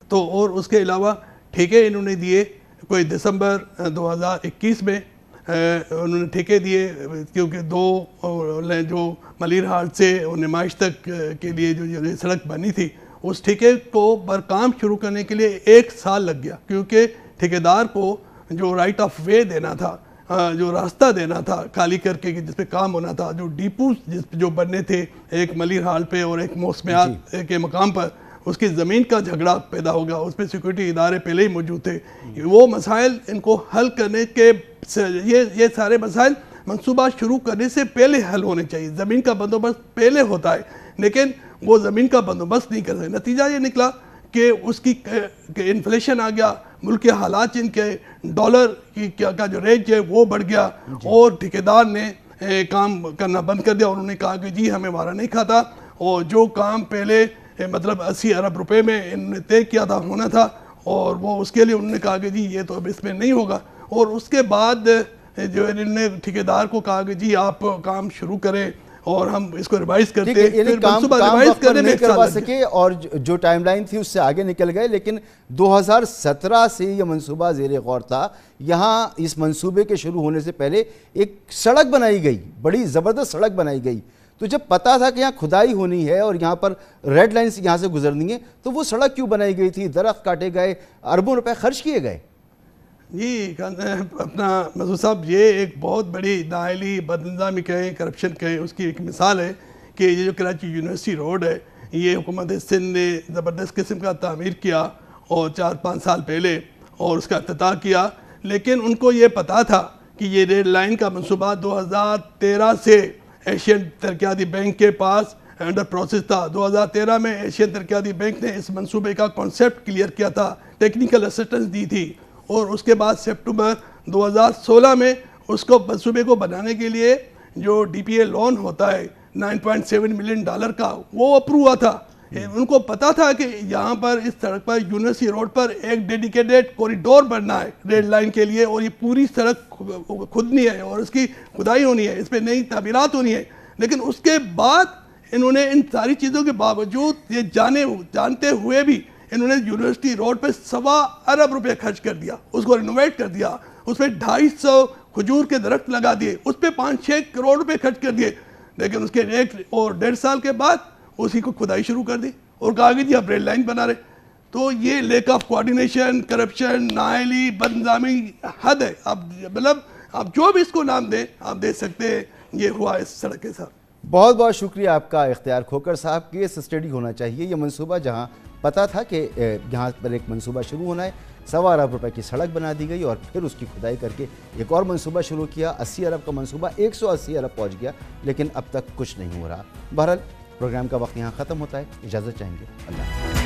تو اور اس کے علاوہ ٹھیکے انہوں نے دیے کوئی دسمبر 2021 میں انہوں نے ٹھیکے دیے، کیونکہ دو جو ملیر ہاٹ سے نمائش تک کے لیے جو سڑک بنی تھی اس ٹھیکے کو پر کام شروع کرنے کے لیے 1 سال لگ گیا، کیونکہ ٹھیکیدار کو جو رائٹ آف وے دینا تھا، جو راستہ دینا تھا خالی کر کے جس پہ کام ہونا تھا، جو ڈیپوز جو بننے تھے ایک ملیر ہال پہ اور ایک موسمیات کے مقام پر، اس کی زمین کا جھگڑا پیدا ہو گیا، اس پہ سیکورٹی ادارے پہلے ہی موجود تھے۔ وہ مسائل ان کو حل کرنے کے یہ سارے مسائل منصوبہ شروع کرنے سے پہلے حل ہونے چاہیے۔ زمین کا بندوبست پہلے ہوتا ہے لیکن وہ زمین کا بندوبست نہیں کر سکتے۔ نتیجہ یہ نکلا کہ اس کی انفلیشن آ گیا، ملک کے حالات ان کے ڈالر کا جو ریٹ ہے وہ بڑھ گیا، اور ٹھیکیدار نے کام کرنا بند کر دیا، اور انہوں نے کہا کہ جی ہمیں ہمارا نہیں کھاتا، اور جو کام پہلے مطلب 80 ارب روپے میں انہوں نے طے کیا تھا ہونا تھا، اور وہ اس کے لیے انہوں نے کہا کہ جی یہ تو اب اس میں نہیں ہوگا۔ اور اس کے بعد جو انہوں نے ٹھیکیدار کو کہا کہ جی آپ کام شروع کریں اور ہم اس کو ریوائز کرتے ہیں، یعنی کام وقت پر نہیں کروا سکے اور جو ٹائم لائن تھی اس سے آگے نکل گئے، لیکن 2017 سے یہ منصوبہ زیر غور تھا۔ یہاں اس منصوبے کے شروع ہونے سے پہلے ایک سڑک بنائی گئی، بڑی زبردست سڑک بنائی گئی، تو جب پتا تھا کہ یہاں کھدائی ہونی ہے اور یہاں پر ریڈ لائنز یہاں سے گزرنی ہے تو وہ سڑک کیوں بنائی گئی تھی؟ درخت کاٹے گئے، اربوں روپے خرچ کیے گئے۔ جی اپنا مسعود صاحب، یہ ایک بہت بڑی نااہلی، بدنظامی کہیں، کرپشن کہیں، اس کی ایک مثال ہے کہ یہ جو کراچی یونیورسٹی روڈ ہے یہ حکومت سندھ نے زبردست قسم کا تعمیر کیا اور 4-5 سال پہلے اور اس کا افتتاح کیا، لیکن ان کو یہ پتا تھا کہ یہ ریل لائن کا منصوبہ 2013 سے ایشین ترقیاتی بینک کے پاس انڈر پروسیس تھا۔ 2013 میں ایشین ترقیاتی بینک نے اس منصوبے کا کانسیپٹ کلیئر کیا تھا، ٹیکنیکل اسسٹنس دی تھی، اور اس کے بعد سپٹمبر 2016 میں اس کو منصوبے کو بنانے کے لیے جو ڈی پی اے لون ہوتا ہے $9.7 ملین کا وہ اپروو ہوا تھا۔ ان کو پتا تھا کہ یہاں پر اس سڑک پر یونیورسٹی روڈ پر ایک ڈیڈیکیٹڈ کوریڈور بننا ہے ریل لائن کے لیے، اور یہ پوری سڑک کھدنی ہے اور اس کی کھدائی ہونی ہے، اس پہ نئی تعمیرات ہونی ہے، لیکن اس کے بعد انہوں نے ان ساری چیزوں کے باوجود یہ جانتے ہوئے بھی انہوں نے یونیورسٹی روڈ پہ 1.25 ارب روپے خرچ کر دیا، اس کو رینوویٹ کر دیا، اس پہ 250 کھجور کے درخت لگا دیے، اس پہ 5-6 کروڑ روپے خرچ کر دیے، لیکن اس کے 1.5 سال کے بعد اسی کو کھدائی شروع کر دی اور کہا کہ جی اب ریل لائن بنا رہے۔ تو یہ لیک آف کوارڈینیشن، کرپشن، نااہلی، بدنظامی حد ہے۔ اب جو بھی اس کو نام دیں آپ دے سکتے ہیں، یہ ہوا اس سڑک کے ساتھ۔ بہت بہت شکریہ آپ کا اختیار کھوکر صاحب۔ کیس اسٹڈی ہونا چاہیے یہ منصوبہ، جہاں پتا تھا کہ یہاں پر ایک منصوبہ شروع ہونا ہے، 1.25 ارب روپے کی سڑک بنا دی گئی اور پھر اس کی کھدائی کر کے ایک اور منصوبہ شروع کیا، 80 ارب کا منصوبہ 180 ارب پہنچ گیا، لیکن اب تک کچھ نہیں ہو رہا۔ بہرحال پروگرام کا وقت یہاں ختم ہوتا ہے، اجازت چاہیں گے، اللہ حافظ۔